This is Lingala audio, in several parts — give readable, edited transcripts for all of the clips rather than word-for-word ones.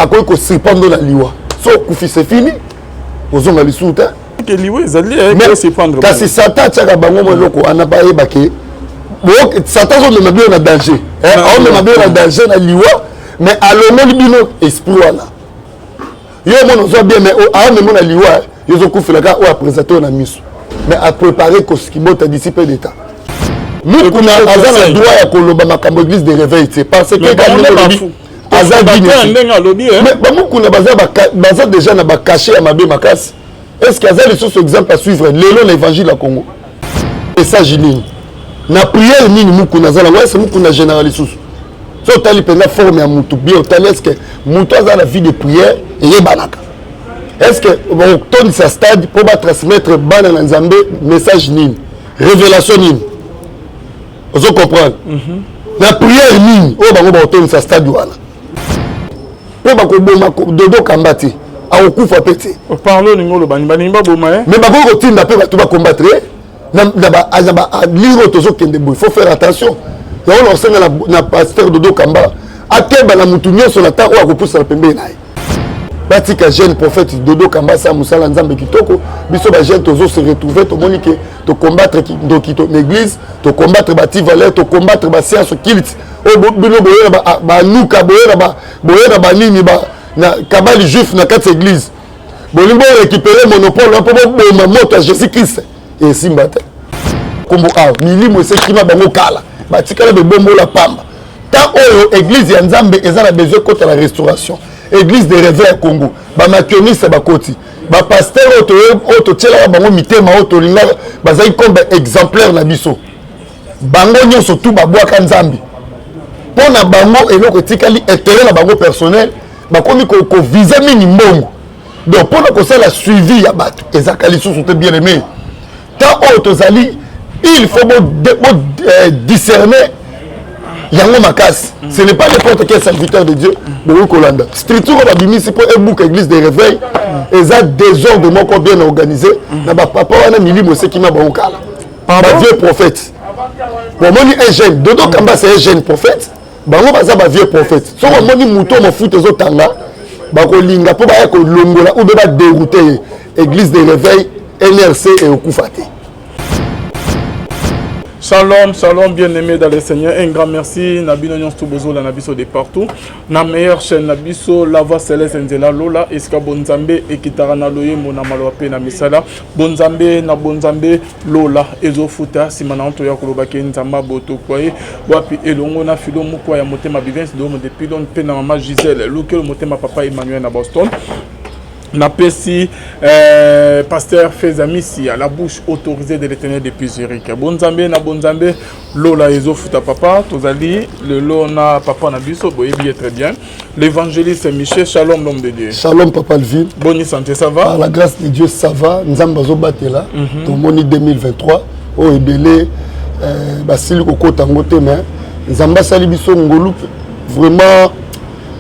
akoki kosépendre na liwa so kufi c'est fini ozonga lisusu te kasi Satan atiaka bango mo eloko wana bayeba ke Satan azomema bino na danger aomema bino na danger na liwa mais alongoli bino esprit wana yo mona ozwa bien mais aomema na liwa yo ozokufelaka oyo apresente oyo na miso mais apréparer koskibota d'ici peu de temps mukuna aza na droit ya koloba makambo église de réveil te parce que aza dini mais bamukuna baza déjà na bakache ya mabe makasi est-ce que aza lisusu exemple à suivre lelo na évangile ya Congo message nini na prière nini mukuna aza nango est-ce mukuna général lisusu so otali mpenza forme ya mutu bien otali est-ce que mutu aza na vie de prière eyebanaka est-ce que botondisa stade mpo batransmettre bana na nzambe message nini révélation nini ozo comprendre na prière nini oyo bango baotondisa stade wana mpo bakoboma dodo kamba te akokufa mpe te mais bakoki kotinda mpe bato bakombattre na balire oyo tozokende boye faut faire attention yango na osenga na pasteur dodo kamba akeba na mutu nyonso na ntango oyo akopusana pembeni na ye batika jeune prophète dodo kamba sa musala nzambe kitoko biso ba jeune tozo se retrouver to moni ke to combattre kito l'église to combattre bati valeur to combattre ba science culte o bino boyera ba nuka boyera ba nini ba na kabali juif na kati église bolingo récupérer monopole po boma moto Jésus Christ et simbata kombo milimo se kima bango kala batika be bombo la pamba ta oyo église ya nzambe ezana besoin kota la restauration église de réveil à Congo ba makioniste ba koti ba pasteur auto tiela bango mitema auto linga bazai comme exemplaire na biso bango nyonso tout ba bwaka nzambi pona bango eloko tikali intérêt na bango personnel ba komi ko viser mini mbongo donc pona ko ça la suivi ya bato ezakali sous te bien aimé tant auto zali il faut discerner yango makasi ce n'est pas n'importe quel serviteur de Dieu de Kolanda structure ba bimisi pour un book église de réveil eza désordre moko bien organisé na ba papa wana milimo se kima ba okala ba vieux prophète bon moni un jeune dodo kamba c'est un jeune prophète bango baza ba vieux prophète so moni muto mo foot ezotanga ba ko linga po ba ya ko longola ou ba dérouter église de réveil NRC et okufate. Shalom, shalom, bien-aimés dans le Seigneur. Un grand merci. Nabino Nyon Stubozo, la Nabiso de partout. Na meilleure chaîne Nabiso, la voix céleste Nzela Lola, Eska Bonzambe, Ekitarana Loye, Mona Maloape, na Misala. Bonzambe, na Bonzambe, Lola, Ezo Futa, Simana Antoya Kolobake, Nzamba, Boto Kwaye, Wapi Elongo, na Filo Moukwaya, Motema Bivens, Domo de Pilon, Pena Mama Gisèle, Luke, Motema Papa Emmanuel na Boston. Na pesi pasteur Fezamisi à la bouche autorisée de l'Éternel depuis Zurich. Bonzambe na bonzambe lola ezo futa papa tozali le lona papa na biso boyebi très bien. L'évangéliste Michel, shalom l'homme de Dieu. Shalom papa Lvin. Bonne santé, ça va? Par la grâce de Dieu ça va. Nzamba zo batela. Tomoni 2023 o ebele basili kokota ngote mais Nzamba sali biso ngolu vraiment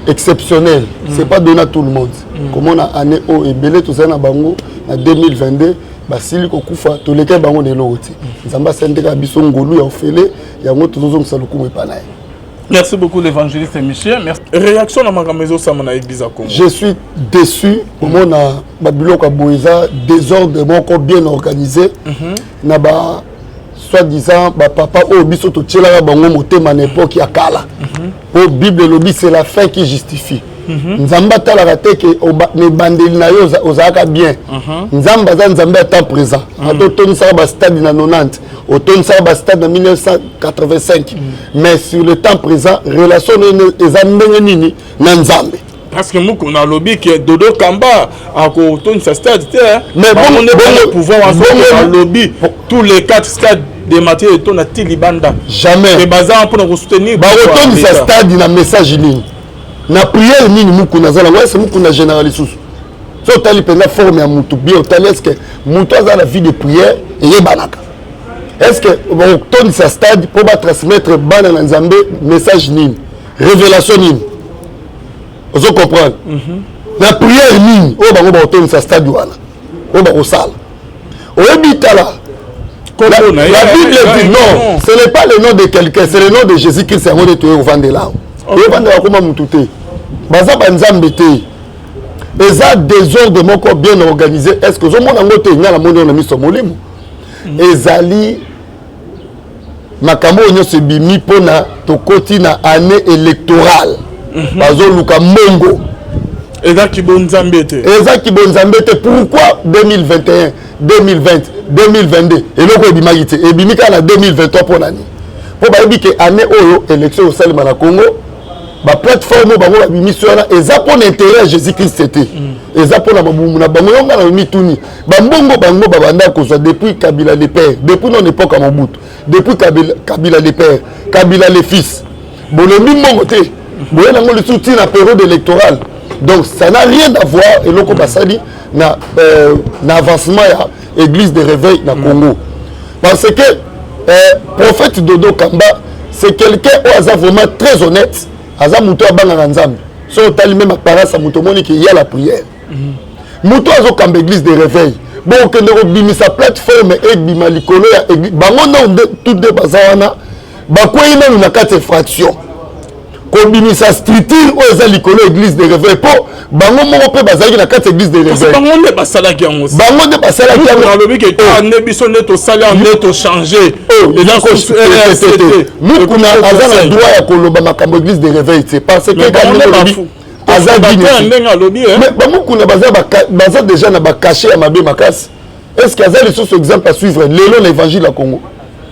exceptionnel. C'est pas donné à tout le monde. Comme on a année au ebele tout ça na bango en 2022 basili kokufa to leka bango de l'autre. Nzamba sendeka biso ngolu ya ofele ya ngoto zozo msaluku mepana. Merci beaucoup l'évangéliste Michel. Merci. Réaction dans ma maison ça mon église à Congo. Je suis déçu comme on a Babylone Kaboiza désordre moko bien organisé. Na ba soi-disant ba papa o biso to tiela bango motema na époque ya kala. Au Bible lobby c'est la fin qui justifie. Nzamba talaka te ke ne bandeli na yo ozaka bien. Nzamba za nzamba à temps présent. Ato tonisa ba stade na 90, otonisa ba stade na 1985. Mais sur le temps présent, relation ezandenge nini na nzambe. Parce que nous on a lobby qui est Dodo Kamba à tonisa stade mais bon on est pas pouvoir en lobby tous les 4 stades de Mathieu et ton Tilibanda. Jamais. Les bazar pour nous soutenir. Ba otonisa sa stade na message nini. Na prière nini mukuna zala ouais c'est mukuna général isusu. So tali pena forme ya mutu bien tali est-ce que mutu za la vie de prière et yebanaka. Est-ce que bon otonisa sa stade pour ba transmettre bana na nzambe message nini. Révélation nini. Vous comprenez? La prière nini o bango ba otonisa sa stade wana. O ba osala. O ebitala. La Bible dit non, ce n'est pas le nom de quelqu'un, c'est le nom de Jésus-Christ qui est au Vandela. Au Vandela, comment mutute? baza banzambe te eza désordre moko bien organisé. Est-ce que ozomona ngo te nga na moni na miso molimo ezali makambo nyonso ebimi mpona tokoti na année électorale bazoluka mbongo eza kibonzambe te pourquoi 2021 2020 2022 eloko ebimaki te ebimi kaka na 2023 mpo nani mpo bayebi ke année oyo élection osalema na Congo baplateforme bango babimisi wana eza mpo na intérêt ya Jésus Christ te eza mpo na babumu na bango yonga na mituni bambongo bango babanda kozwa depuis Kabila le père depuis non époque ya Mobutu depuis Kabila le père Kabila le fils bolombi mbongo te boye nango lisusu ti na période électorale. Donc ça n'a rien à voir et l'on basali na avancement ya église de réveil na Congo parce que prophète Dodo Kamba c'est quelqu'un où asa vraiment très honnête asa muto abanga na nzambe so tali même apparence à muto moni qui y a la prière muto azo kamba église de réveil bon que ndeko bimisa plateforme et bima likolo ya église bango na tout de bazawana bakwei na na kati fraction kobimisa structure oyo eza likolo église de réveil po bango moko mpe bazalaki na kati église de réveil bango nde basalaki yango bango nde basalaki yango alobi ke nde biso nde tosali nde tochange mukuna aza na droit ya koloba makambo église de réveil te parce que aza ndenge alobi bamukuna baza déjà na bacachet ya mabe makasi. Est-ce qu'il y a des exemples à suivre lelo na évangile à Congo?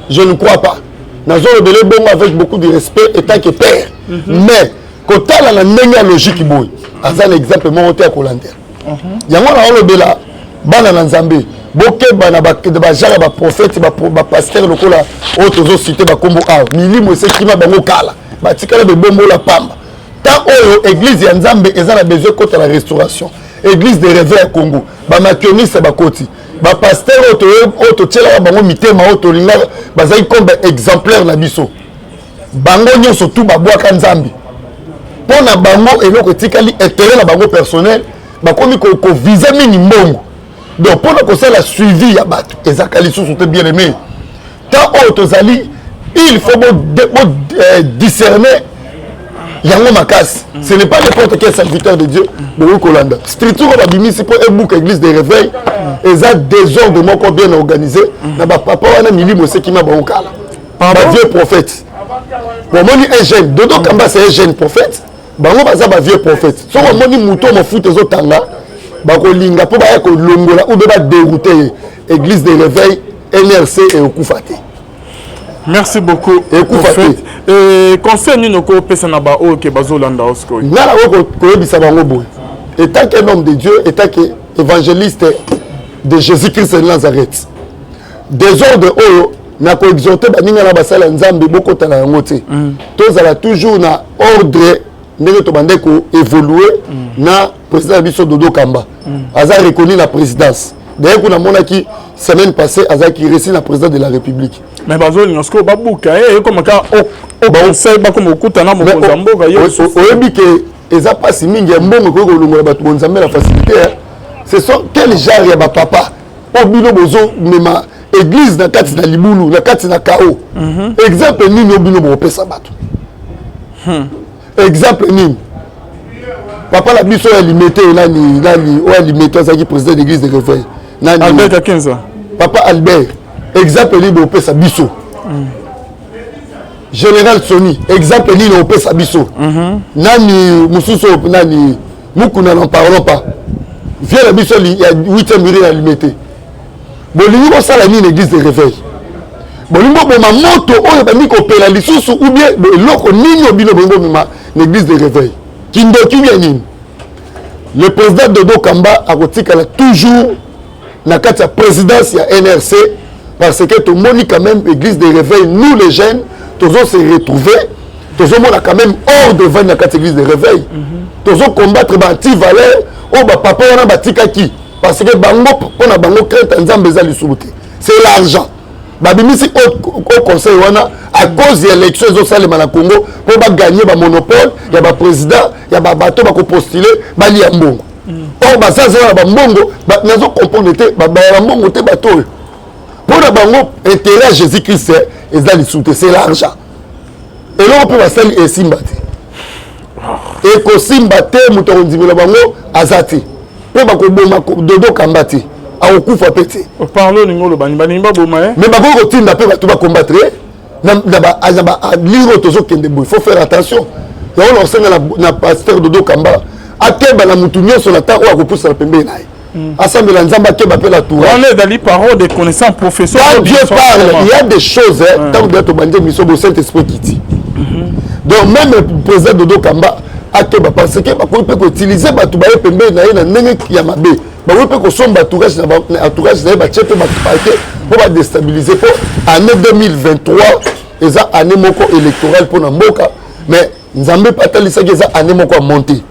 Je ne crois pas. Nazolo belé bongo avec beaucoup de respect étant que père. Mais quand on a une logique boy, azan exemple monté à Colander. Yango na lo bela bana na Nzambe. Boke bana ba jara ba prophète ba pasteur lokola otozo cité ba kombo a. Milimo se kima bango kala. Ba tikala be bombo la pamba. Tant oyo église ya Nzambe ezana besoin côté la restauration. Église de réveil à Congo. Ba makioniste ba koti. Ba pasteur auto tchela bango mitema auto linga bazai comme exemplaire na biso. Bango nyonso tout ba bwaka Nzambe. Pona bango eloko tikali intérêt na bango personnel, ba komi ko viser mini mbongo. Donc pona ko ça la suivi ya bato, ezakali sous te bien aimé. Tant auto zali, il faut discerner yango makasi. Ce n'est pas n'importe quel serviteur de Dieu de Kolanda. Structure ba bimisi pour ebook église de réveil, eza désordre moko bien organisé, na ba papa wana milimo se kima ba okala. Ba vieux prophète. Pour moni un jeune, Dodo Kamba c'est un jeune prophète. Bango baza ba vieux prophète. So moni muto mo foot ezo tanga, ba ko linga po ba ya ko longola ou ba dérouter église de réveil NRC et okufate. Merci beaucoup. Et conseil nous ko pesa na ba o ke bazolanda osko. Ngala ko yebisa bango boy. Étant qu'un homme de Dieu, étant qu'évangéliste de Jésus-Christ de Nazareth. Désordre oyo na ko exhorter baninga na basala nzambe boko tala yango te. Tozala toujours na ordre ndenge to bande ko évoluer na président biso Dodo Kamba. Aza reconnu la présidence. D'ailleurs qu'on a monaki semaine passée aza qui récit la président de la République. Mais bazoli nosko babuka comme ka o conseil ba comme okutana mo Mozamboka yeso. Oyebi ke eza pasi mingi ya mbongo ko longola batu bonzambe la facilité. Ce sont quel genre ya ba papa o bino bozo mema église na kati na libulu na kati na kao. Exemple nini obino bo pesa batu. Exemple nini papa la biso ya limité nani o limité ça qui président de l'église de réveil. Nani Albert 15 ans. Papa Albert exemple ni bo pesa biso. Général Sony exemple ni bo pesa biso. Nani mususo nani mukuna n'en parlons pas. Viens la biso il y a 8e mur à limité. Bolingo ko sala ni l'église de réveil. Bolingo bo ma moto oyo ba miko pela lisusu ou bien loko nini obino bongo ma l'église de réveil. Kindo kinyani. Le président Dodo Kamba a kotikala toujours na kati ya présidence ya NRC parce que tout le monde quand même église de réveil nous les jeunes tous on se retrouver tous on a quand même hors de vendre na kati église de réveil tous on combattre ba anti-valeur o ba papa wana batika ki parce que bango pona bango crainte nzambe za lisubuti c'est l'argent babimisi au conseil wana à cause de l'élection zo salema na Congo pour ba gagner ba monopole ya ba président ya ba bato ba ko postuler bali ya mbongo. Or bazaza ba mbongo nazo comprendre te ba mbongo te bato pour na bango intérêt à Jésus-Christ et ça les c'est l'argent et là on peut va salir et simbati. et kosimba te moto ondimela bango azati pe bakoboma Dodo Kamba te akokufa pe te parlo ningolo bani ba boma mais bako kotinda pe bato ba combattre na ba liro tozokende boy faut faire attention ya on senga na pasteur Dodo Kamba akeba na mutu nyonso na ta o akopusa na pembe na ye assemble la nzamba akeba pe la tour on est dans les paroles des connaissances professionnelles. quand Dieu parle il y a des choses tant que tu bandes mission de Saint-Esprit qui dit donc même le président Dodo Kamba akeba parce que ba ko utiliser batu ba pembe na ye na ndenge ya mabe ba ko pe ko somba entourage na entourage na ba chepe ba paquet pour ba déstabiliser pour année 2023 eza année moko électorale pour na mboka mais nzambe patalisa que eza année moko monter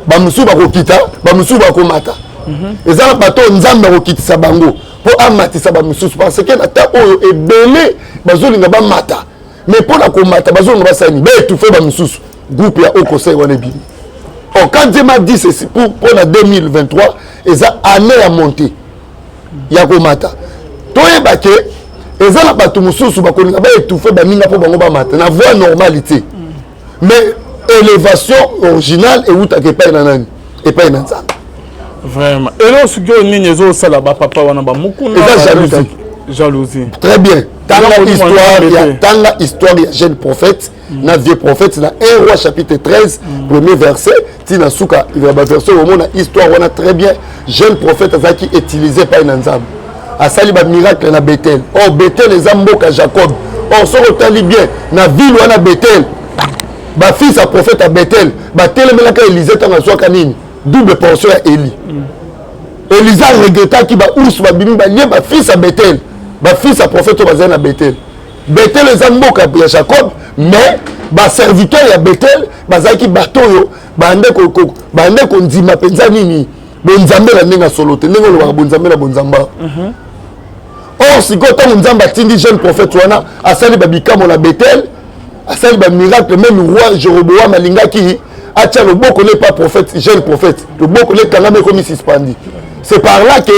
ba musu ba ko kita ba musu ba ko mata eza bato nzambe ko kitisa bango pour amatisa ba musu parce que na ta oyo ebele bazolinga ba mata mais pour la combattre bazolinga ba sani ba étouffer ba musu groupe ya au conseil wana bini. Oh, quand Dieu m'a dit ceci pour la 2023 eza année à monter ya komata toyeba ke eza na bato mususu bakolinga ba étouffer ba ninga po bango ba mata na voie normalité mais élévation originale et uta ke pa na nani et pas na nzambe vraiment et là ce que nini ezo sala ba papa wana ba mukuna jalousie très bien tanga histoire ya jeune prophète na vieux prophète na 1 roi chapitre 13 premier verset tina suka il va verset au monde histoire wana très bien jeune prophète azaki utilisé par na nzambe asali ba miracle na Bethel oh Bethel les mboka Jacob oh so rotali bien na ville wana Bethel ba fils à prophète à Bethel ba telemelaka Élisée tanga soka nini double portion ya Élie Élisa regretta qui ba ours ba bimi ba lié ba fils à Bethel ba fils à prophète bazana Bethel Bethel les mboka ya Jacob mais ba serviteur ya Bethel bazaki batoyo bande ko ndima penza nini bonzambe la ndinga solote ndinga lo bonzambe la bonzamba or si ko tango nzamba tindi jeune prophète wana asali ba bikamo la Bethel asali ba miracle même roi Jéroboam alingaki atia le boko n'est pas prophète jeune prophète le boko n'est quand même comme suspendu c'est par là que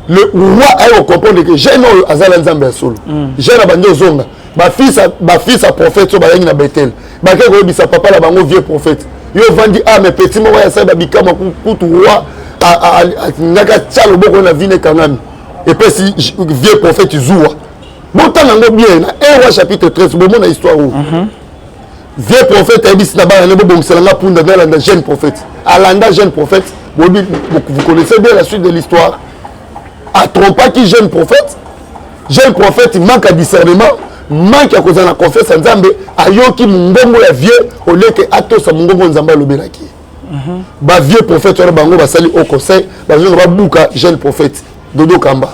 le roi a comprendre que jeune azala nzamba solo jeune abandi ozonga ba fils à prophète so ba yangi na Bethel ba ke ko bisa papa la bango vieux prophète yo vandi mais petit mo ya sa ba bikama kutu roi ngaka tia le boko na vine kangami et puis si vieux prophète zoua Bontan nango bien na 1 roi chapitre 13 bon mon histoire où vieux prophète abis na ba na bo selanga punda na la jeune prophète alanda jeune prophète vous connaissez bien la suite de l'histoire a trompa qui jeune prophète il manque à discernement manque à cause de la confiance en Nzambe ayoki mungongo ya vieux au lieu que atosa mungongo Nzambe lobelaki ba vieux prophète wana bango basali au conseil ba jeune ba buka jeune prophète Dodo Kamba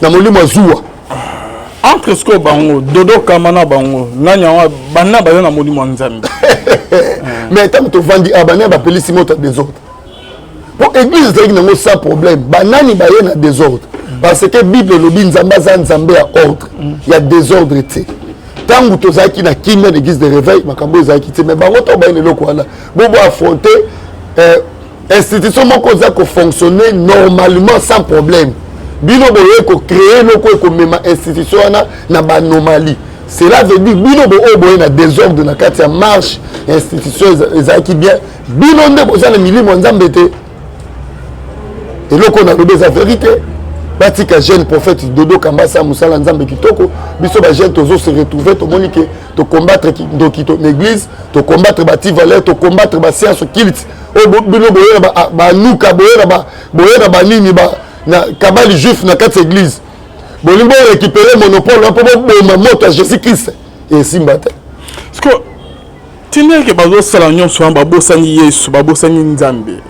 na molimo zuwa entre ce que bango Dodo Kamba na bango nanya wa bana ba na molimo Nzambe mais tant que vandi abana ba pelisi moto des autres pour église c'est que sans problème banani ba yena désordre parce que Bible lobi Nzamba za Nzambe ya ordre il y a désordre tu tant que tozaki na kimia l'église de réveil makambo ezaki te mais bango to ba eloko wana bobo affronter institution moko za ko fonctionner normalement sans problème bino boye ko créer loko ko mema institution na ba anomalie cela veut dire bino boye na désordre na kati ya marche institution ezaki bien bino nde boza na milimo Nzambe te eloko na lobe za vérité batika jeune prophète Dodo Kamba sa musala Nzambe kitoko biso ba jeune tozo se retrouver to monique to combattre to l'église to combattre bati valeur to combattre ba science culte o bino boye ba nuka boye ba nini ba na kabali juif na quatre église bolimbo récupérer monopole un peu bon moto à Jésus Christ et simbata parce que tine ke bazo sala nyonso ba bosani Yesu ba bosani Nzambe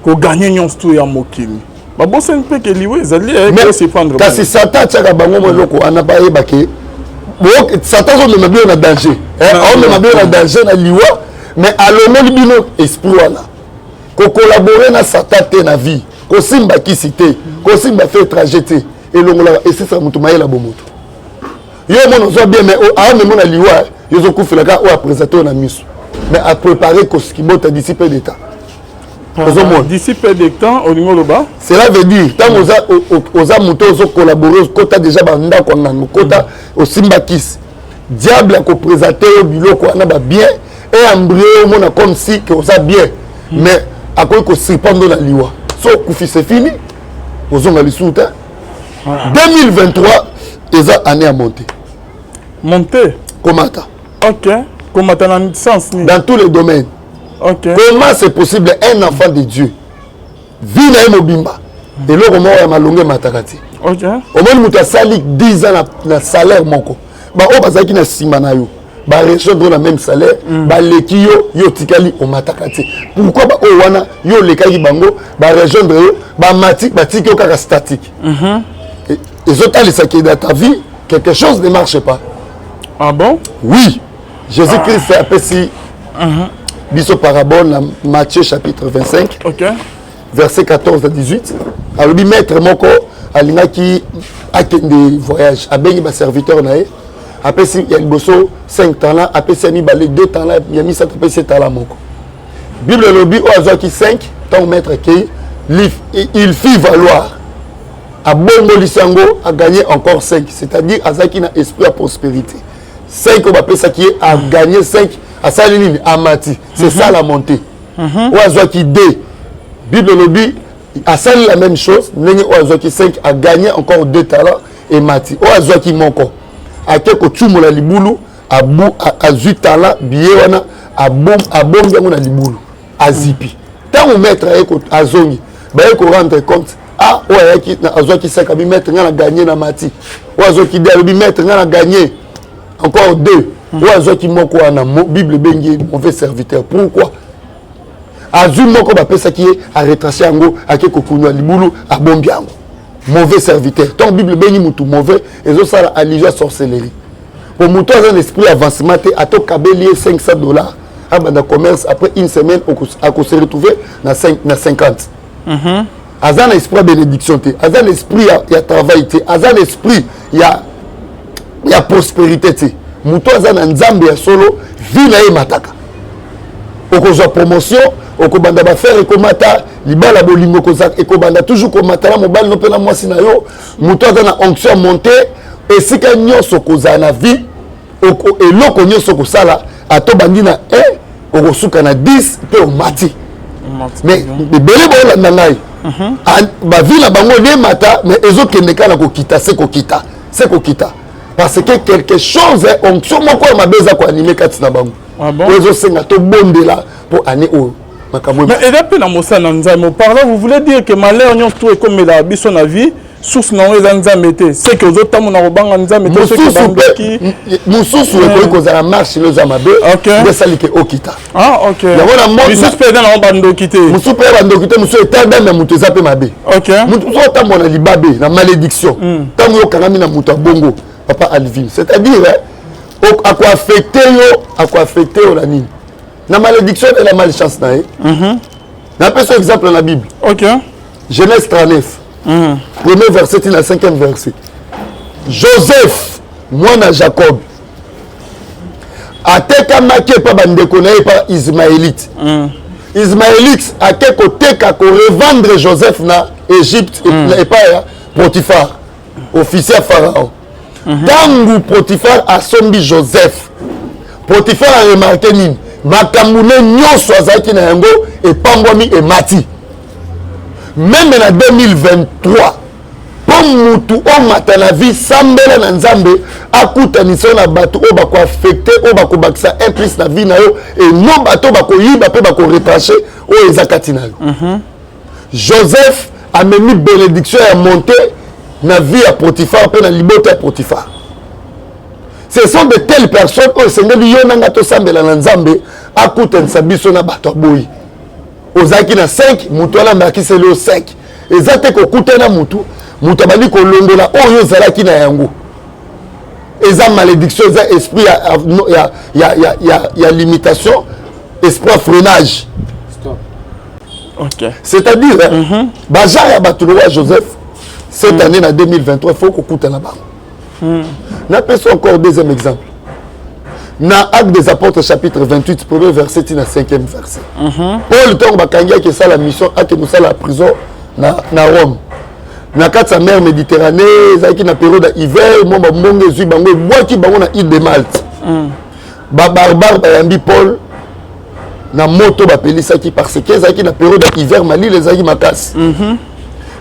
ko gagner nyonso ya mokili ba bosani pe ke liwe ezali se prendre kasi satan tchaka bango moloko ana ba yebake satan zo me bien na danger on me bien na danger na liwa mais alongo libino esprit wana ko collaborer na satan te na vie ko simba kisité ko simba fait trajet et longola et c'est ça mutu mayela bomoto yo mono zo bien mais a me mona liwa yo zo kufela ka o présenter na miso mais à préparer ko skimota d'ici peu d'état d'ici peu de temps au niveau là-bas cela veut dire tant aux amuto zo collaborer kota déjà banda ko ngano kota au simba kis diable ko présenter biloko na ba bien et embryo on a comme si que ça bien mais à quoi que c'est pendant la liwa so kufi c'est fini aux hommes à l'issouta 2023 ils ont année à monter comment ça ok comment ça dans sens dans tous les domaines ok comment c'est possible un enfant de Dieu vit na mobimba et là comment ya malonge matakati ok au moins muta sali 10 ans na salaire moko ba o bazaki na sima na yo ba rejoindre la même salaire ba leki yo tikali o matakati pourquoi ba o wana yo lekaki bango ba rejoindre yo ba matik ba tiki kaka statique et ça qui est dans ta vie quelque chose ne marche pas. Ah bon? Oui. Jésus-Christ a appelé si biso parabole dans Matthieu chapitre 25 verset 14 à 18 alors lui maître moko alinga qui a des voyages a bengi ba serviteur nae après si il y a bosso 5 temps là après si mi balé 2 temps là il y a mis ça après 7 temps là moko Bible le bi o azo qui 5 tant maître qui il fit valoir à bongo lisango a gagné encore 5 c'est-à-dire azaki na esprit à prospérité 5 on va appeler ça qui est à gagner 5 à salinine à mati c'est ça la montée o azo qui 2 Bible le bi a sali la même chose nengi o azo qui 5 a gagné encore 2 talents et mati o azo qui moko a quelque tumula libulu a 8 talents bié wana a bom yango na libulu a zipi tant on mettre a zongi ba ko rendre compte ah ouais qui na azo qui 5 abi mettre nga na gagner na mati o azo qui 2 abi mettre nga na gagner encore 2 o azo qui moko na Bible bengi mauvais serviteur pourquoi azul moko ba pesa qui a retracer yango akeko kunwa libulu a bombiango mauvais serviteur ton Bible bengi mutu mauvais et zo sala allusion à sorcellerie pour mutu un esprit avancement te ato kabeli $500 à banda commerce après une semaine à se retrouver na 50 azan esprit bénédiction te azan esprit ya travail te azan esprit ya prospérité te mutu azan nzambe ya solo vie na ye mataka okozwa promotion okobanda ba faire ekomata libala bolingo kozak ekobanda toujours komata la mobile no pena mwasi na yo mutu azan na onction monter esika nyonso kozala na vie eloko nyonso kosala ato bandi na 1 okosuka na 10 pe omati mais ebele bolanda ngai bavi na bango ne mata mais ezokende kaka na kokita se kokita parce que quelque chose onction moko ya mabe eza koanime kati na bango ezosenga tobondela mpo ane oyo makambo mais eza mpe na mosala na nzambe parlant vous voulez dire que malheur nyonso to ekomela biso na vie source nango eza nzambe te c'est que ozotamona kobanga nzambe te mosusu ekoki kozala marche noza mabe esalike okita yango na mosusu mpe eza nango bandoki te mosusu mpe bandoki te mosusu etadame ya moto eza mpe mabe moto mosusu otambola na libabe na malédiction ntango yokangami na moto ya bongo papa Alvin c'est-à-dire akoaffecte yo na nini na malédiction et la malchance na ye napesa exemple na Bible Genèse 39 premier verset et la 5e verset Joseph mwana Jacob atekamaki pa bandeko na ye pa Ismaélite Ismaélite ake koteka ko revendre Joseph na Égypte et pa Potiphar officier Pharaon tangu Potiphar asombi Joseph Potiphar a remarqué nini makambo nyonso azalaki na yango epangwami emati même na 2023 po mutu omata na vie sambela na nzambe akutanisa na bato oyo bakoaffecte oyo bakobakisa un plus na vie na yo eno bato bakoyiba mpe bakoretrache oyo eza kati na yo Joseph amemi bénédiction ya monte na vie ya Potiphar mpe na libota ya Potiphar ce sont de telles personnes oyo esengeli yo nanga tosambela na nzambe akutanisa biso na bato aboyi ozalaki na 5 mutu alambakiseli yo 5 eza te kokutana mutu abandi kolongola oyo ozalaki na yango eza malédiction eza esprit ya limitation esprit freinage c'est-à-dire bajar ya bato lowa Joseph cette année na 2023 faut kokutana bango napesa encore deuxième exemple na Actes des Apôtres chapitre 28 premier verset et na 5e verset Paul ntango bakangiaki esala mission ake mosala ya prison na Rome na kati ya mer Méditerranée ezalaki na période ya hiver mo bambongo ezwi bango ebwaki bango na île de Malte babarbare bayambi Paul na moto bapelisaki parce que ezalaki na période d'hiver malili ezalaki makasi.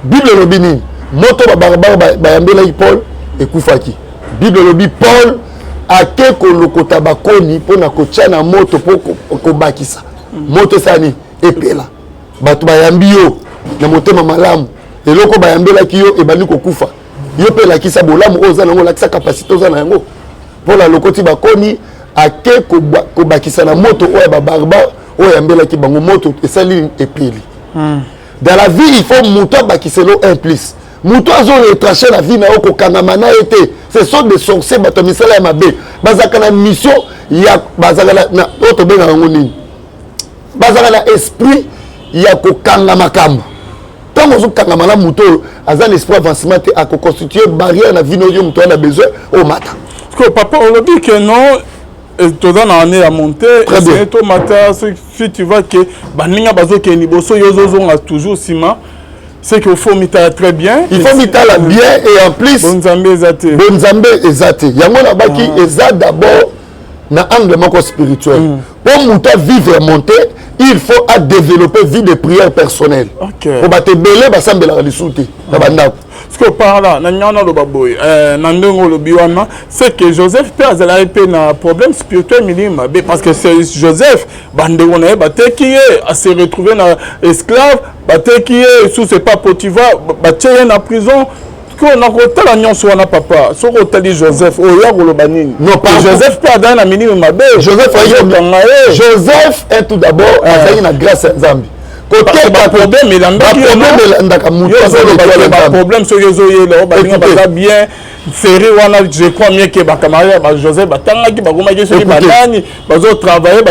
Bible lobi nini moto babarbare bayambelaki Paul ekufaki. Bible lobi Paul ake kolokota bakoni mpona kotia na moto mpo kobakisa moto esani epela bato bayambi yo na motema malamu eloko bayambelaki yo ebandi kokufa yo mpe lakisa bolamu oyo oza nango lakisa kapasité oza na yango mpola lokoti bakoni ake kobakisa na moto oyo babarbare oyo yambelaki bango moto esali epeli. Dans la vie il faut moto abakiselo un plus moto azo retraché la vie na yo kokangama na ye te. Ce sont des sorciers bato misala ya mabe bazaka na mission ya bazaka na oyo tobenga yango nini bazaka na esprit ya kokanga makambo ntango ozokangama na moto oyo aza na esprit avancement te akoconstitue barrière na vie na oyo moto ana besoin omata. Parce que papa olobi que non toza na année à monter et to mata si tu vois que baninga bazokeni boso yozozonga toujours sima. C'est qu'il faut mita très bien. Il faut mita la bien et en plus. Bonzambe ezate. Bonzambe ezate. Yango na baki eza d'abord na angle moko spirituel. Pour muta vivre et monter, il faut à développer vie de prière personnelle. OK. Pour battre belé basambela lisuti na bandako. Ce que par là, na lo baboy, na ndongo lo biwana, c'est que Joseph peut azala pe na problème spirituel minima parce que c'est Joseph bande on est baté qui est à se retrouver na esclave, baté qui est sous c'est pas Potiphar, baté na prison. On a retenu la nyonso wana papa, so retenu Joseph oya ko lo banini. Non pas Joseph peut azala na minima Joseph est tout d'abord azali na grâce à Nzambi. Problème sur les oreilles, bien serré je crois mieux que ma camarade Joseph travailler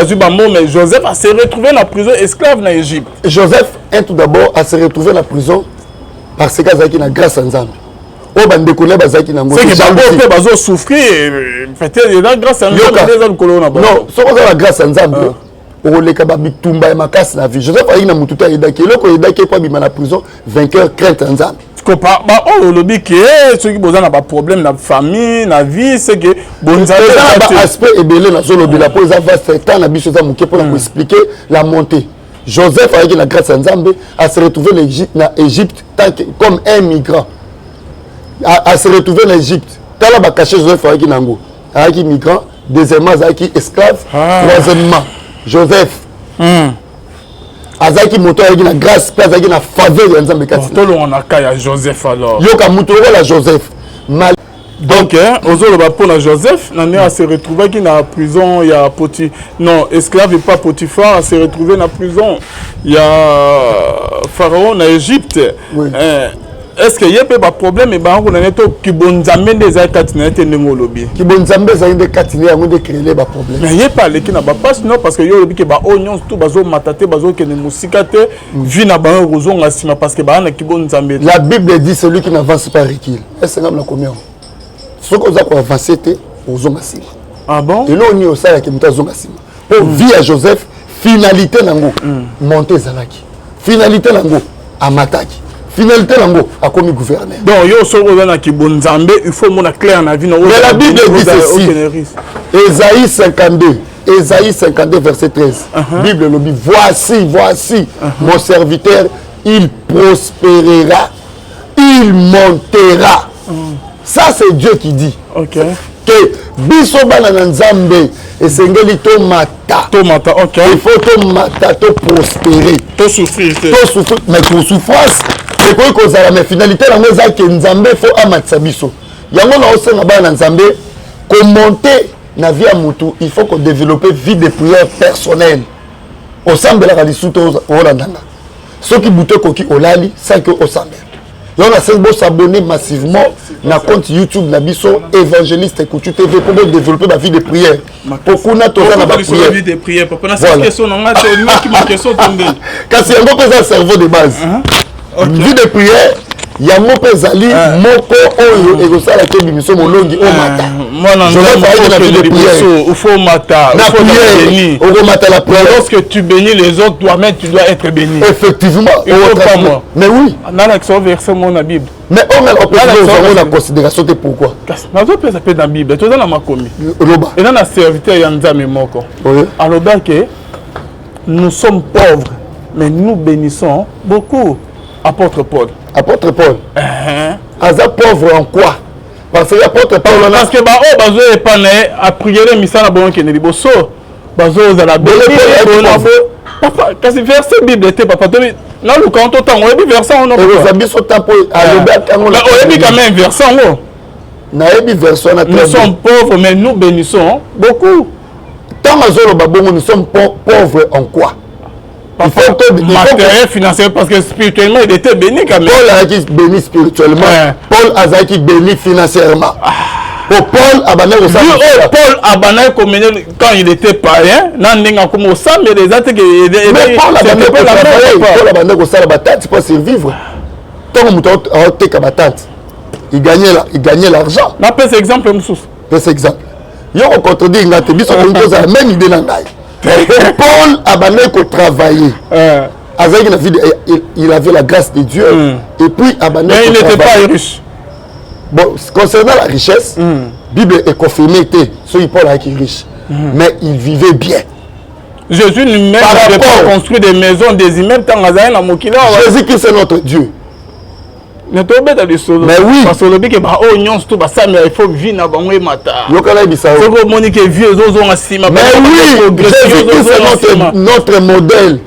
mais Joseph a se retrouvé dans la prison esclave en Égypte. Joseph est tout d'abord à se retrouver dans la prison parce que Zaki na grâce à Nzambi. Oh bande connaît bazaki na c'est que d'abord bazo souffrir peut-être la grâce à Nzambi. Non, so la grâce à Nzambi. Oleka babitumba ya makasi na vie. Joseph ayi na mututa yedaki eloko yedaki kwa bima na prison vainqueur crainte Nzambi. Kopa ba o lobi ke ceux qui boza na ba problème na famille na vie c'est que bonzambe ba aspect ebele na solo bila po za vaste temps na biso za muke pour expliquer la montée. Joseph ayi na grâce à Nzambe a se retrouver na Égypte comme un migrant. A se retrouver en Égypte. Tala ba caché Joseph ayi nango. Ayi migrant, deuxièmement ayi esclave, troisièmement Joseph azaki moto avec la grâce pe azaki na faveur ya Nzambe kati to lo on akaya Joseph alors yoka moto la Joseph mal donc ozolo ba pour Joseph nani a se retrouver qui na prison ya non esclave et pas Potiphar a se retrouver na prison ya pharaon na Égypte. Est-ce qu'il y a pas problème et ben on est au kibonzambe des akatine te ngolobi kibonzambe za inde katine yango de créer ba problème mais y a pas les qui n'a pas non parce que yo lobi ke ba onions tout bazo matate bazo ke ne musikate vi na ba rozo ngasima parce que ba na kibonzambe. La Bible dit celui qui n'avance pas recule. Est-ce que ngam la combien ce qu'on a avancer te rozo ngasima. Ah bon et là on y au ça ke mutazo ngasima pour vie à Joseph finalité nango monter zalaki finalité nango amataki finalité nango a commis gouverneur. Donc yo soko na kibonzambe il faut mon clair na vie na. Mais la Bible dit ceci. Ésaïe 52 Ésaïe 52 verset 13. Bible le dit voici mon serviteur il prospérera il montera. Ça c'est Dieu qui dit. OK. Que biso bana na Nzambe esengeli to mata. OK. Il faut to mata to prospérer. To souffrir. Mais pour souffrance c'est quoi cause la mais finalité la moza que Nzambe faut amatsa biso. Yango na osenga bana Nzambe ko monter na vie à mutu il faut qu'on développer vie de prière personnelle. Au semble la lisuto olandanga. Ceux qui boutent koki olali sans que au semble. Et on a cinq s'abonner massivement na compte YouTube na biso évangéliste Kuchu TV pour développer ma vie de prière. Pour qu'on a tout ça na prière. Vie de prière. Papa na cette question on a qui ma question tomber. Quand c'est un peu cerveau de base. Vie de prière yango pezali moko oyo ekosala ke bimiso molongi o mata. Je vais parler de la vie de prière. Il faut mata. Il faut bénir. Au mata la prière. Lorsque tu bénis les autres, toi-même tu dois être béni. Effectivement. Il faut pas moi. Mais oui. Dans l'accent verset mon la Bible. Mais on peut la considération de pourquoi. Dans le pays ça peut dans la Bible. Tu dans la makomi. Roba. Et dans la serviteur Yanzame moko. Oui. Alors que nous sommes pauvres, mais nous bénissons beaucoup. Apôtre Paul. Apôtre Paul. Aza pauvre en quoi? Parce que l'apôtre Paul... Parce que oh, bazo épane a prié misa na bon kene liboso. Bazo za la béni. Papa, quand c'est verset Bible était papa. Non, le quand on t'en oebi verset on. Vous avez ce temps pour aller quand on. Oebi quand même verset on. Naebi verset on. Nous sommes pauvres, mais nous bénissons beaucoup. Tant mazolo babongo, nous sommes pauvres en quoi? Matériel, financier, parce que spirituellement, il était béni quand même. Paul a été béni spirituellement. Paul a été béni financièrement. Pour Paul a banné au sang. Paul a banné quand il était païen. Mais Paul a banné au sang la batante pour survivre. Tant que il gagnait l'argent. On appelle cet exemple, monsieur. C'est exemple. Il y a un contredit, il a la même idée dans Paul a banné qu'on travaillait. Il avait la grâce de Dieu. Et puis mais il n'était pas riche. Bon, concernant la richesse, la Bible est confirmée que Paul a été riche. Mais il vivait bien. Jésus lui-même n'avait pas construit des maisons, des immeubles. Jésus-Christ est notre Dieu. Mais oui. Parce que il faut vivre dans le matin. Mais oui, Jésus-Christ est notre modèle.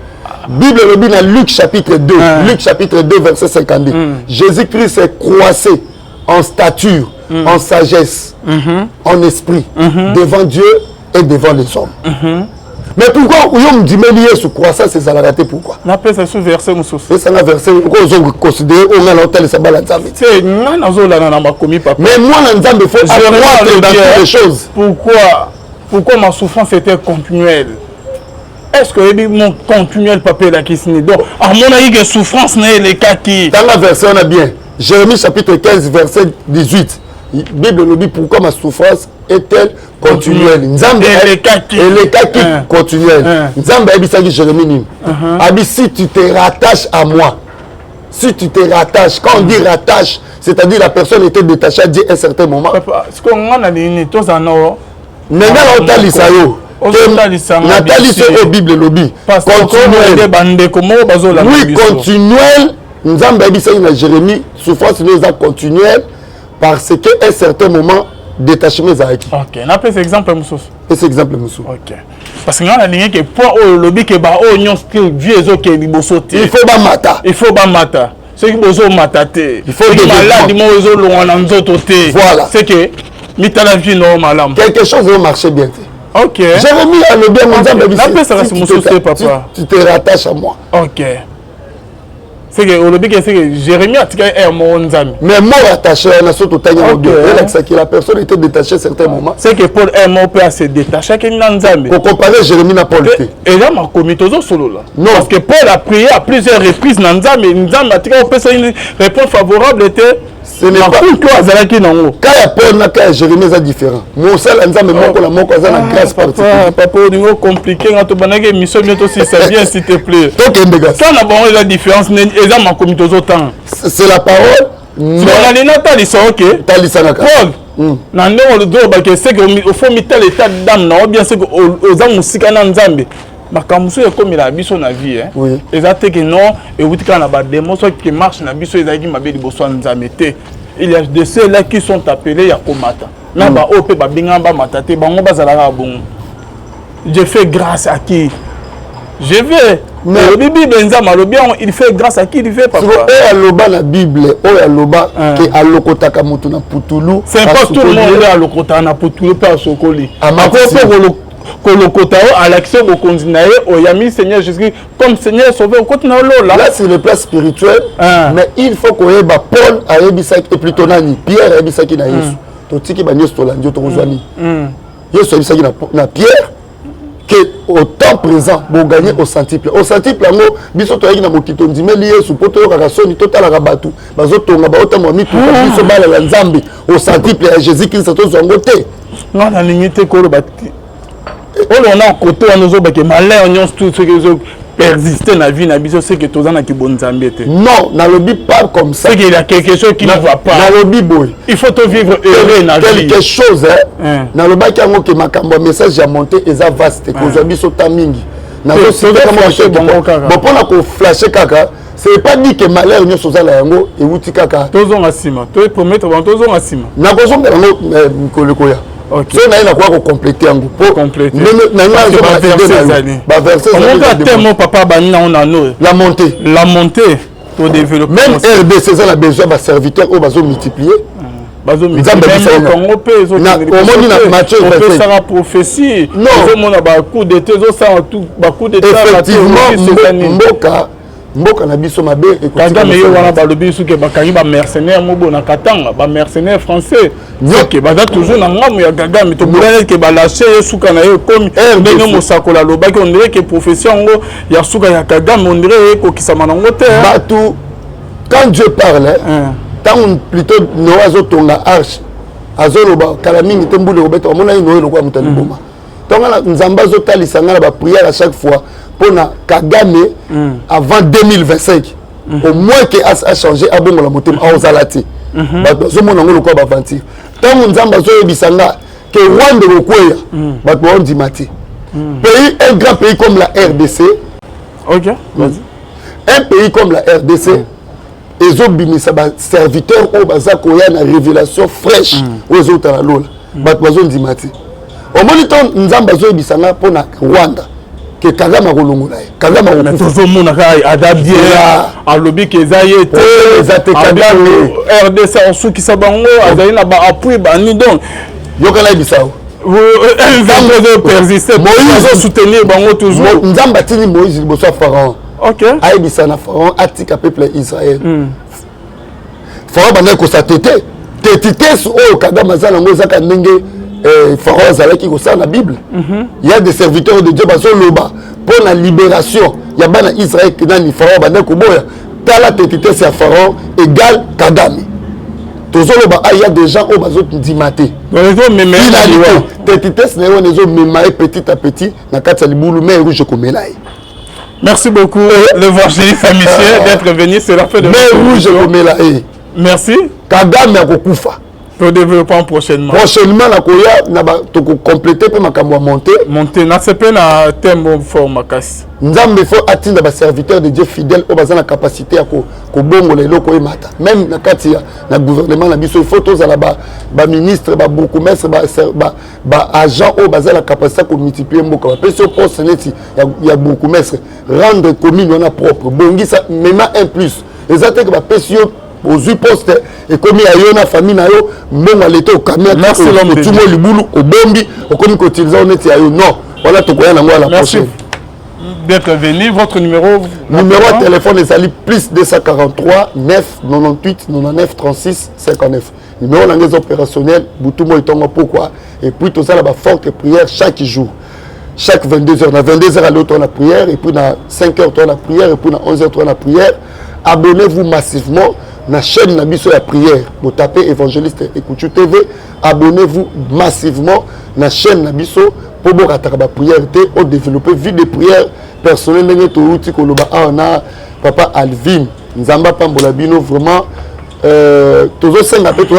Bible le dit dans Luc chapitre 2, Luc chapitre 2 verset 52. Jésus-Christ est croissé en stature, en sagesse, en esprit, devant Dieu et devant les hommes. Mais pourquoi vous me dites que ce croissance c'est la raté pourquoi? On appelle ça sous verset monsieur. C'est un verset pourquoi vous considérez au moins l'hôtel ça balance. C'est non na makomi papa. Mais moi l'ensemble il faut accroître dans toutes les choses. Pourquoi ma souffrance était continuelle? Est-ce que mon continuel papa là qui s'est donc à mon avis que souffrance n'est les cas qui dans la verset on a bien Jérémie chapitre 15 verset 18. Bible nous dit pourquoi ma souffrance est-elle continuelle. Et les cas qui continuels. Nzambe abisaki Jérémie. Si tu te rattaches à moi, si tu te rattaches, quand on dit rattache, c'est-à-dire la personne était détachée à Dieu à un certain moment. Ce qu'on a dit, tous en or. Maintenant, on t'a dit ça. Nathalie, c'est au Bible lobby. Continuel. Oui, continuel. Nzambe abisaki na Jérémie, souffrance nous a continuelle parce qu'à un certain moment, détachement Zaki. Ok, on appelle cet exemple Moussous. Et cet exemple Moussous. Ok. Parce que nous avons dit que pour le lobby que bah oh non skill Dieu qui est bibosoté. Il faut pas mata. Il faut pas mata. C'est qui bozo mataté. Il faut que malade du mozo longanzo toté. Voilà. C'est que mitala vie normal. Quelque chose va marcher bien. Ok. Jérémie a le bien mon Dieu. L'appel ça c'est Moussous papa. Tu te rattaches à moi. Ok. C'est que au lobby que c'est que Jérémie a tiré un mot nzambi. Mais moi attaché à la soto tanya au Dieu. Que la personne était détachée à certains moments. C'est que Paul un mot peut se détacher que nzambi. Pour comparer Jérémie à Paul. Et là ma comité solo là. Non. Parce que Paul a prié à plusieurs reprises nzambi a tiré une réponse favorable était ce n'est pas quand il y a Paul et quand Jérémie c'est différent. Mon seul nzambi moko la moko za na grâce particulière. Papa au niveau compliqué quand tu banage mission bientôt si ça vient s'il te plaît. Ça n'a pas la différence et ça ma comité autant. C'est la parole. Mais on a Nathalie ça OK. Paul. Na ndenge le do ba que c'est que au faut mitel état d'âme na bien c'est que aux âmes musika na nzambe. Makamuso est comme il a biso na vie hein. Oui. Exactement que non et vous quand na ba démon soit qui marche na biso ezaki mabe liboso nzamete. Il y a de ceux-là qui sont appelés ya komata. Na ba opé ba binga ba matate bango bazalaka bon. Je fais grâce à qui? Je vais. Mais le Bible benzama le bien il fait grâce à qui il fait papa. Et aloba la Bible, o aloba que alokotaka mutu na putulu. C'est pas tout le monde alokota na putulu pa sokoli. Kolokota à l'action au continent au yami Seigneur Jésus comme Seigneur sauveur au continent là. Là c'est le plan spirituel. Mais il faut qu'on ait Paul a ebisaki et plutôt nani Pierre a ebisaki na Yesu. Totiki ba nyoso tolandio to kozwani. Yesu ebisaki na Pierre que au temps présent pour gagner au centuple. Au centuple ngo biso to yaki na mokito ndimeli Yesu poto yo kaka soni totala ka batu bazotonga ba otamo mitu biso bala la Nzambe au centuple ya Jésus Christ to zongo te. Non na limite ko lo bati. On a côté on nous que malheur on tout ce que persister dans la vie na biso c'est que tous en a qui bon Nzambe te. Non, na lobi pas comme ça. C'est qu'il y a quelque chose qui ne va pas. Na lobi boy. Il faut te vivre heureux dans la vie. Quelque chose hein. Na loba ki ngo que makambo message a monté eza vaste ko zo biso ta mingi. bon pour flasher kaka c'est pas dit que malheur nous sommes là yango et outi kaka tozo ngasima to promettre bon tozo ngasima na kozo yango kolikoya OK so na ko compléter yango pour compléter na ba verser tellement papa banina on a nous la montée pour développer même RDC ça a besoin de serviteurs au bazo multiplier bazo multiplier Congo pe zo ça la prophétie zo mona ba coup de tezo ça tout ba coup de effectivement mboka na biso mabe ekanga meyo wana balobi suke bakangi ba mercenaire mobo na katanga ba mercenaire français ok baza toujours na ngamu ya gaga mito bulane ke ba lâcher suka na yo comme ndenge mosakola lobaki on dirait que profession ngo ya suka ya gaga on dirait ko kisama nango te batu quand Dieu parle tant plutôt Noah tonga arche azoloba kala mingi te mbule obeta omona ino lokwa mutali boma tonga nzamba zo talisa ngala ba prière à chaque fois pour Kagame avant 2025 au moins que a changé à bon la moto à Ozalati bato zo mona ngolo ko ba vantir tant nzamba zo ebisanga que Rwanda lokoya bato on dit mati pays un grand pays comme la RDC OK vas-y un pays comme la RDC ezo bimisa ba serviteur au bazako ya na révélation fraîche ozo tala lola bato zo dit mati au moniteur nzamba zo ebisanga pour na Rwanda que Kagame a kolongola Kagame a toujours mon adapté à lobby que zaye Kagame RDC en sous qui sabango azali na ba appui bani donc yokala bisao nzamba persister Moïse soutenir bango toujours nzamba tini Moïse liboso Pharaon OK aibisa na Pharaon atika peuple Israël Pharaon bana ko satete tetite o Kagame azana ngozaka ndenge Pharaon azalaki ko ça la Bible il y a des serviteurs de Dieu baso loba pour la libération ya bana Israël que dans Pharaon bana ko boya tala tetite c'est Pharaon égal Kagame tozoloba il y a des gens au bazo ndimate tetite c'est ne zo memaye petit à petit na kati libulu mais rouge ko melai. Merci beaucoup l'évangéliste Amicie d'être venu, c'est la fin de mais rouge ko melai. Merci Kagame akokufa. Pour développer prochainement. Prochainement, la Koya, tu compléter pour ma monter. Monter, na c'est pas un thème fort ma casse. Nous avons atteindre des serviteurs de Dieu fidèles au besoin la capacité à ko bongo les locaux et mata. Même na katia na gouvernement na biso il faut tous à la ba ministre ba beaucoup maître ba agent au besoin la capacité à multiplier mboka. Parce que poste neti il y a beaucoup maître rendre commune on a propre. Bongi ça même un plus. Les attaques ba pesio aux postes et comme il y a une famille na yo mbongo l'état au caméra merci l'homme tout le libulu au bombi au comme cotisant on était non voilà tout quoi na moi la prochaine d'être venu votre numéro de téléphone est ali plus 243 9 98 99 36 59 numéro langage opérationnel butu mo itongo pourquoi et puis tout ça là ba forte prière chaque jour chaque 22h na 22h à l'autre la prière et puis na 5h la prière et puis na 11h la prière abonnez-vous massivement na chaîne na biso ya prière vous tapez évangéliste Ekuchu TV abonnez-vous massivement na chaîne na biso pour bo rataka ba prière té au développer vie de prière personnelle ndenge to uti ko loba on a papa Alvin nzamba pambola bino vraiment tozo senga pe to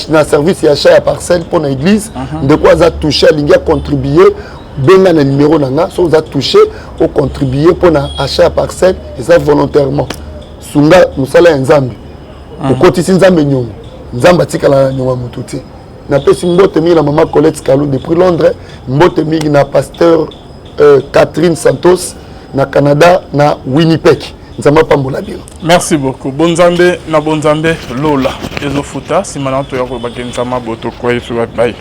na service ya achat ya parcelle pour na église de quoi ça toucher linga contribuer benga na numéro nanga so za toucher au contribuer pour na achat ya parcelle et ça volontairement sunga musala ya nzambe okotisi nzambe nyongo nzambe atikala nyongo mutu te napesi mbote mingi na mama Colette Kalou depuis Londres mbote mingi na pasteur Catherine Santos na Canada na Winnipeg nzambe pambola bino. Merci beaucoup bonzambe na bonzambe lola ezofuta simananto ya ko bakenzama boto kwa yesu bye.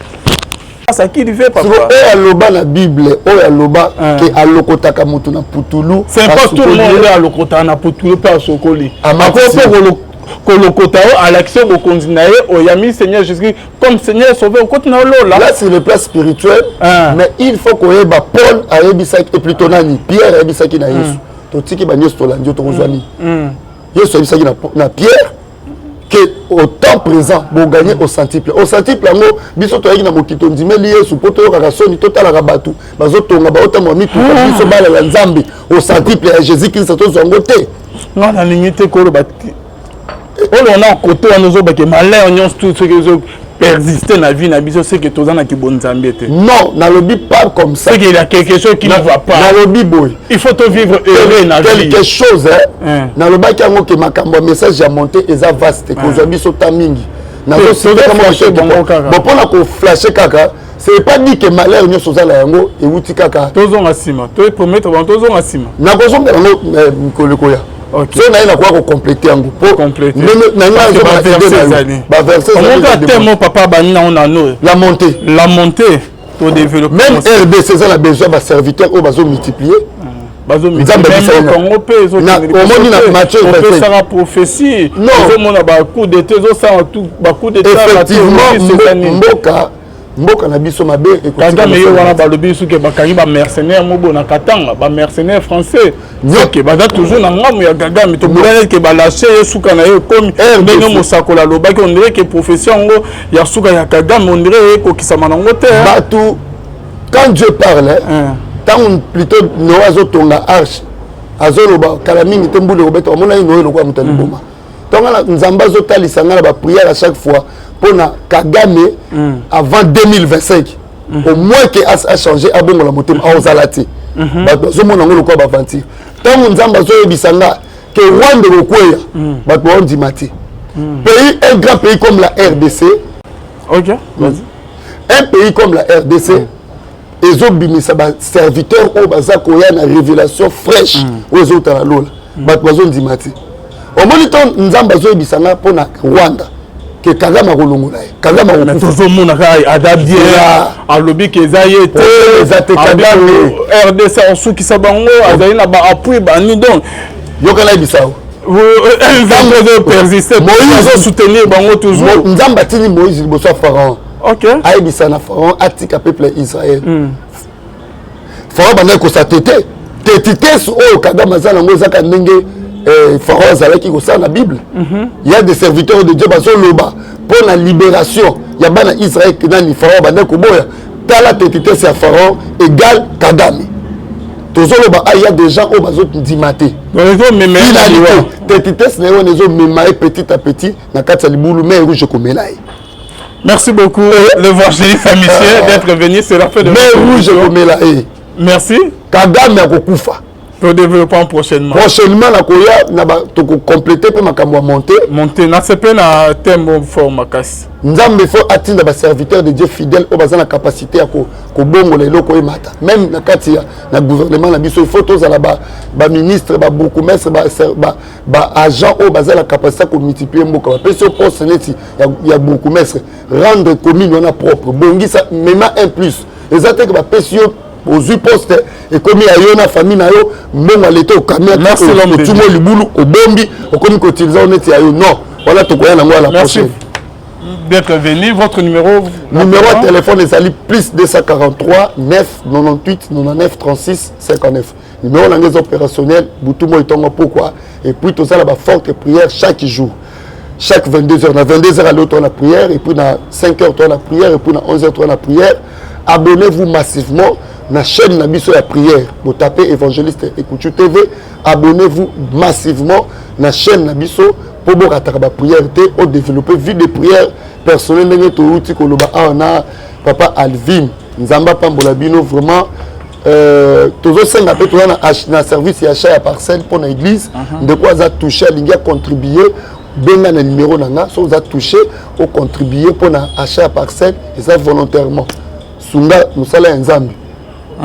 Ça qui fait papa oyo aloba na Bible oyo aloba ke alokotaka mutu na putulu c'est pas tout le monde alokotaka na putulu pe asokoli amako kolokota à l'action au continent au yami Seigneur Jésus comme Seigneur sauver au continent là c'est le plan spirituel mais il faut que ba Paul a yebisa et plutôt nani Pierre a yebisa ki na Yesu to tiki ba nyoso to landio to kozwani Yesu yebisa ki na Pierre que au temps présent pour gagner au centuple ngo biso to yaki na mokito ndimeli Yesu poto yo kaka soni total rabatu bazo tonga ba otamo mitu biso bala la nzambe au centuple ya Jésus Christ to zongo te non na lignité ko lo bati on a côté on nous a malheur on tout ce que persister dans la vie na biso c'est que tozana ki bonzambe te. Non, na lobby pas comme ça. C'est qu'il y a quelque chose qui ne va pas. Na lobby boy. Il faut te vivre heureux na vie. Quelque chose na lobby qui ngo ke makambo message ya monter eza vaste ko zo biso tamingi. Na zo c'est comme bon pour na ko flasher kaka. C'est pas dit que malheur nyo sozala yango e wuti kaka. Tozo ngasima. To promettre bon tozo ngasima. Na ko zo ngo koleko ya. OK. So na ina kwa ko compléter yango pour compléter. Na nga zo ba verser ça. Mon papa bani na on a no. La montée. Pour développer. Même RDC ça a besoin de serviteurs au bazo multiplier. Bazo multiplier. On peut ça la prophétie. Non. On a ba coup d'été ça tout ba coup d'état. Effectivement mboka na biso mabe et quand mais wana ba lobi suke ba kangi ba mercenaire mobo na katanga ba mercenaire français OK ba da toujours na ngamu ya gaga mais to bulana ke ba lâcher suka na yo comme ndenge mosakola loba ki on dirait que profession ngo ya suka ya gaga mais on dirait ko kisama na ngote batou quand Dieu parle tant plutôt noazo tonga arche azoloba kala mingi te mbule obeta omona ino lo kwa mutali boma tonga nzamba zo talisa ngala ba prière à chaque fois pour Kagame avant 2025 au moins que a changé a bon la motem a ozalati ba zo mona ngolo ko ba vantir tant nzamba zo yebisanga que Rwanda lokoya ba to ndimati pays un grand pays comme la RDC OK vas-y un pays comme la RDC ezo bimisa ba serviteur o bazako ya na révélation fraîche ozo tala lola ba to ndimati au moniteur nzamba zo yebisanga pour Rwanda que Kagame a kolongola Kagame a toujours mon adapté à lobby que zaye te Kagame RDC en sous qui sabango azali na ba appui bani donc yokala bisao nzamba persister Moïse soutenir bango toujours nzamba tini Moïse liboso Pharaon OK aibisa na Pharaon atika peuple Israël Pharaon bana ko sa tete o Kagame azala ngo zaka ndenge Pharaon azalaki ko sa na Bible il y a des serviteurs de Dieu bazo loba pour la libération ya bana Israël que dans Pharaon bana ko boya tala tétité c'est Pharaon égal Kagame tozo loba il y a des gens au bazo ndimate tétité c'est ne zo memaye petit à petit na kati libulu mais rouge ko melai. Merci beaucoup l'évangéliste Amicie d'être venu, c'est la fin de mais rouge ko melai. Merci Kagame a ko kufa. Pour développer prochainement na koya na ba to compléter pe makambo monter na sepe na tembo fort makasi nzambe fo atinda ba serviteur de Dieu fidèle o bazana capacité ya ko bongo lelo ko emata même na kati ya na gouvernement na biso il faut tous la ba ministre ba bourgmestre ba agent o bazana capacité ko multiplier mboka ba peso poste neti ya bourgmestre rendre commune na propre bongisa mema un plus exactement ba peso aux postes et comme il y a une famille na yo mbongo l'état au caméra merci l'homme tout le libulu au bombi au comme cotisant on était non voilà tout quoi na moi la prochaine d'être venu votre numéro de téléphone est ali plus 243 9 98 99 36 59 numéro langage opérationnel butu mo itongo pourquoi et puis tout ça là ba forte prière chaque jour chaque 22h na 22h à l'autre la prière et puis na 5h la prière et puis na 11h la prière abonnez-vous massivement na chaîne na biso ya prière vous tapez évangéliste Ekuchu TV abonnez-vous massivement na chaîne na biso pour bo kataka ba prière te au développer vie de prière personnelle ndenge to uti ko loba na papa Alvin nzamba pambola bino vraiment tozo senga pe to na service ya achat ya parcelle pour na église de quoi ça toucher linga contribuer benga na numéro nanga so za toucher au contribuer pour na achat ya parcelle et ça volontairement sunga musala ya nzambe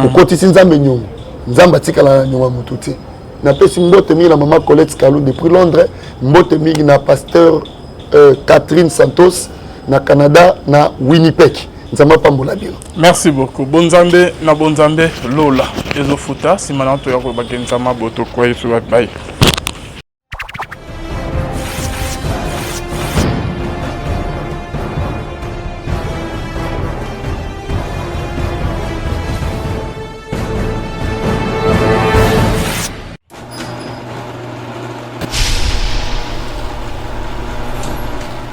okotisi nzambe nyongo nzamba tikala na nyongo mutu te na pesi mbote mingi na mama Colette Kalou depuis Londres mbote mingi na pasteur Catherine Santos na Canada na Winnipeg nzamba pambola bino. Merci beaucoup bonzambe na bonzambe lola ezofuta simana to yako bakenzama boto kwa yesu bye.